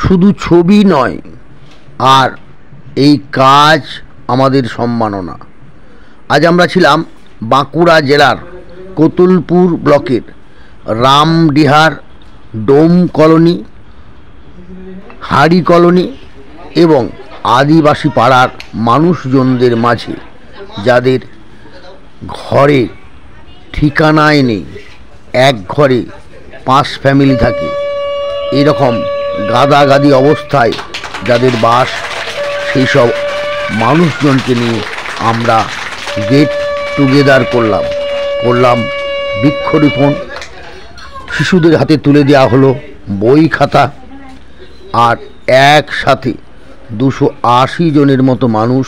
শুধু ছবি নয়, আর এই কাজ আমাদের সম্মাননা। আজ আমরা ছিলাম বাঁকুড়া জেলার কোতুলপুর ব্লকের রামডিহার ডোম কলোনি, হাড়ি কলোনি এবং আদিবাসী পাড়ার মানুষজনদের মাঝে, যাদের ঘরে ঠিকানায় নেই, এক ঘরে 5 ফ্যামিলি থাকে, এরকম গাদাগাদি অবস্থায় যাদের বাস, সেই সব মানুষজনকে নিয়ে আমরা গেট টুগেদার করলাম বৃক্ষরোপণ। শিশুদের হাতে তুলে দেওয়া হলো বই খাতা, আর একসাথে 280 জনের মতো মানুষ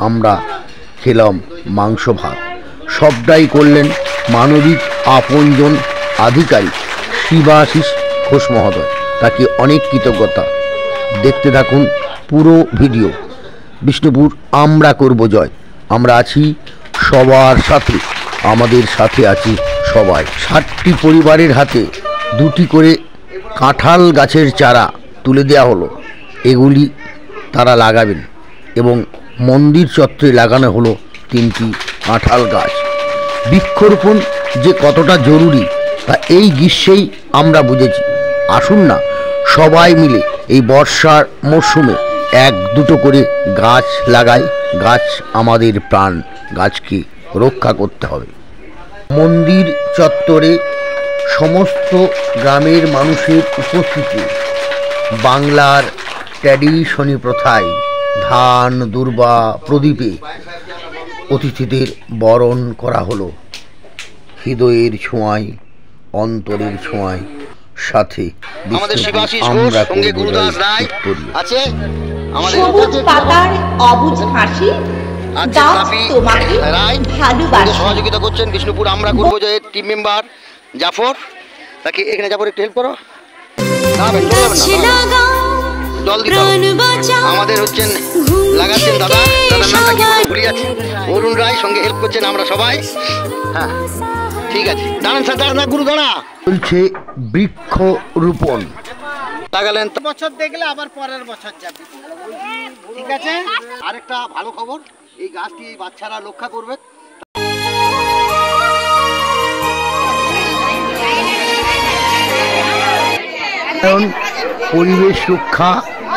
আমরা খেলাম মাংস ভাত। সবটাই করলেন মানবিক আপনজন আধিকারিক শিবাশিস ঘোষ মহোদয়। তাকে অনেক কৃতজ্ঞতা। দেখতে থাকুন পুরো ভিডিও। বিষ্ণুপুর আমরা করব জয়। আমরা আছি সবার সাথে, আমাদের সাথে আছি সবাই। 60টি পরিবারের হাতে 2টি করে কাঁঠাল গাছের চারা তুলে দেওয়া হলো। এগুলি তারা লাগাবেন এবং মন্দির চত্বরে লাগানো হলো 3টি কাঁঠাল গাছ। বৃক্ষরোপণ যে কতটা জরুরি তা এই গ্রীষ্মেই আমরা বুঝেছি। আসুন না সবাই মিলে এই বর্ষার মরশুমে 1-2টো করে গাছ লাগাই। গাছ আমাদের প্রাণ, গাছকে রক্ষা করতে হবে। মন্দির চত্বরে সমস্ত গ্রামের মানুষের উপস্থিতি বাংলার ট্র্যাডিশনাল প্রথায় ধান দুর্বা প্রদীপে অতিথিদের বরণ করা হলো হৃদয়ের ছোঁয়ায়, অন্তরের ছোঁয়ায়। সাথে আমাদের শিবাশিস ঘোষ, সঙ্গে গুরুদাস রায় আছে, আমাদের সবুজ পাতার অবুঝ হাসি, গাছ তোমাকে ভালোবাসে। সহযোগিতা করছেন বিষ্ণুপুর আমরা করব জয়ের টিম মেম্বার জাফর। তাকে এখানে জাফর একটু হেল্প করো। জল দিতে আমাদের হচ্ছেন লাগাচ্ছেন দাদার নামটা কি বলে ভুলে যাচ্ছি, অরুণ রায়, সঙ্গে হেল্প করছেন আমরা সবাই। হ্যাঁ ঠিক আছে, দাঁড়ান স্যার, দাঁড়ান, গুরু দাঁড়া। চলছে বৃক্ষরোপণ। লাগালেন বছর দেখলে আবার পরের বছর যাবে, ঠিক আছে। আরেকটা ভালো খবর, এই গাছটি বাচ্চারা রক্ষা করবে। কারণ পরিবেশ রক্ষা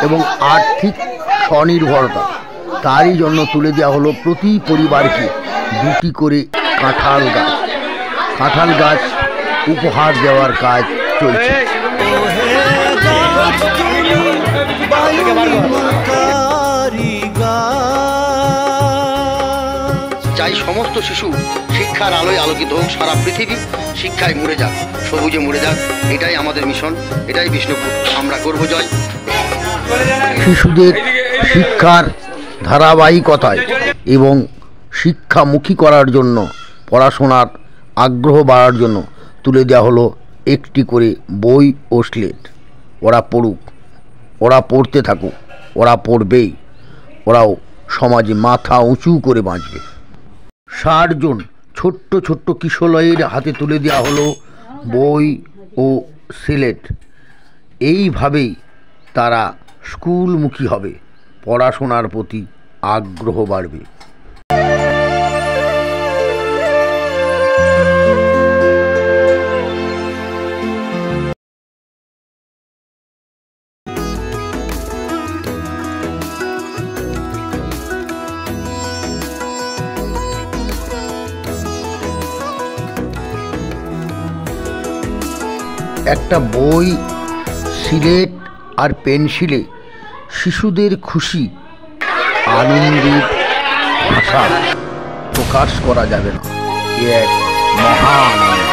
এবং আর্থিক স্বনির্ভরতা, তারই জন্য তুলে দেওয়া হলো প্রতি পরিবারকে 2টি করে কাঁঠাল গাছ। কাঁঠাল গাছ উপহার দেওয়ার কাজ চলছে। চাই সমস্ত শিশু শিক্ষার আলোয় আলোকিত হোক, সারা পৃথিবী শিক্ষায় মরে যাক, সবুজে মরে যাক। এটাই আমাদের মিশন, এটাই বিষ্ণুপুর আমরা করব জয়। শিশুদের শিক্ষার ধারাবাহিকতায় এবং শিক্ষামুখী করার জন্য, পড়াশোনার আগ্রহ বাড়ার জন্য তুলে দেওয়া হলো 1টি করে বই ও স্লেট। ওরা পড়ুক, ওরা পড়তে থাকুক, ওরা পড়বেই, ওরাও সমাজে মাথা উঁচু করে বাঁচবে। 60 জন ছোট্ট ছোট্ট কিশোরীর হাতে তুলে দেওয়া হলো বই ও স্লেট। এইভাবেই তারা স্কুলমুখী হবে, পড়াশোনার প্রতি আগ্রহ বাড়বে। একটা বই, সিলেট আর পেন্সিলে শিশুদের খুশি আনন্দের ভাষা প্রকাশ করা যাবে না। এ এক মহা আনন্দ।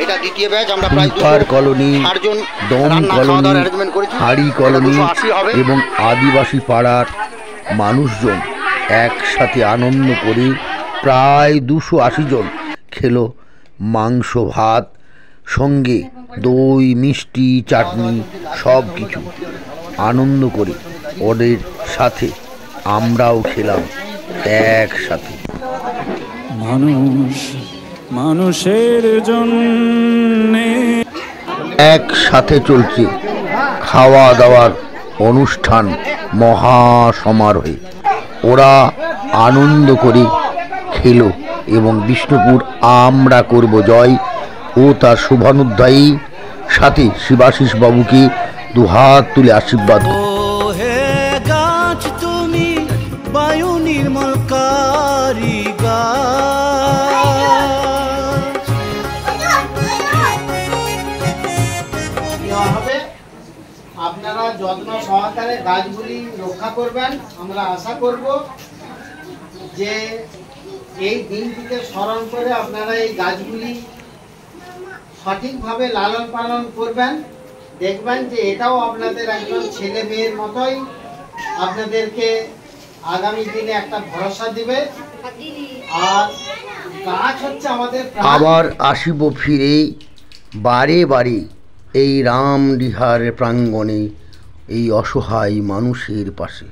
এটা দ্বিতীয় ব্যাচ। আমরা প্রায় কলোনি, ডোম কলোনি, হাড়ি কলোনি এবং আদিবাসী পাড়ার মানুষজন একসাথে আনন্দ করে প্রায় 280 জন খেলো মাংস ভাত, সঙ্গে দই মিষ্টি চাটনি সব কিছু আনন্দ করে ওদের সাথে আমরাও খেলাম একসাথে। মানুষ মানুষের জন্য একসাথে চলছে খাওয়া দাওয়ার অনুষ্ঠান মহাসমারোহে। ওরা আনন্দ করে খেলো এবং বিষ্ণুপুর আমরা করব জয় ও তার শুভানুধ্যায়ী সাথে শিবাশিস বাবুকে দুহাত তুলে আশীর্বাদ। হে গাছ তুমি বায়ু নির্মলকারী গাছ। হবে আপনারা যত্ন সহকারে গাছগুলি রক্ষা করবেন। আমরা আশা করব যে এই দিনটিকে স্মরণ করে আপনারা এই গাছগুলি সঠিকভাবে লালন পালন করবেন। দেখবেন যে এটাও আপনাদের একজন ছেলে মেয়ের মতোই আপনাদেরকে আগামী দিনে একটা ভরসা দিবে। আর গাছ হচ্ছে আমাদের আবার আসিব ফিরে বারে বারে এই রামডিহার প্রাঙ্গণে এই অসহায় মানুষের পাশে।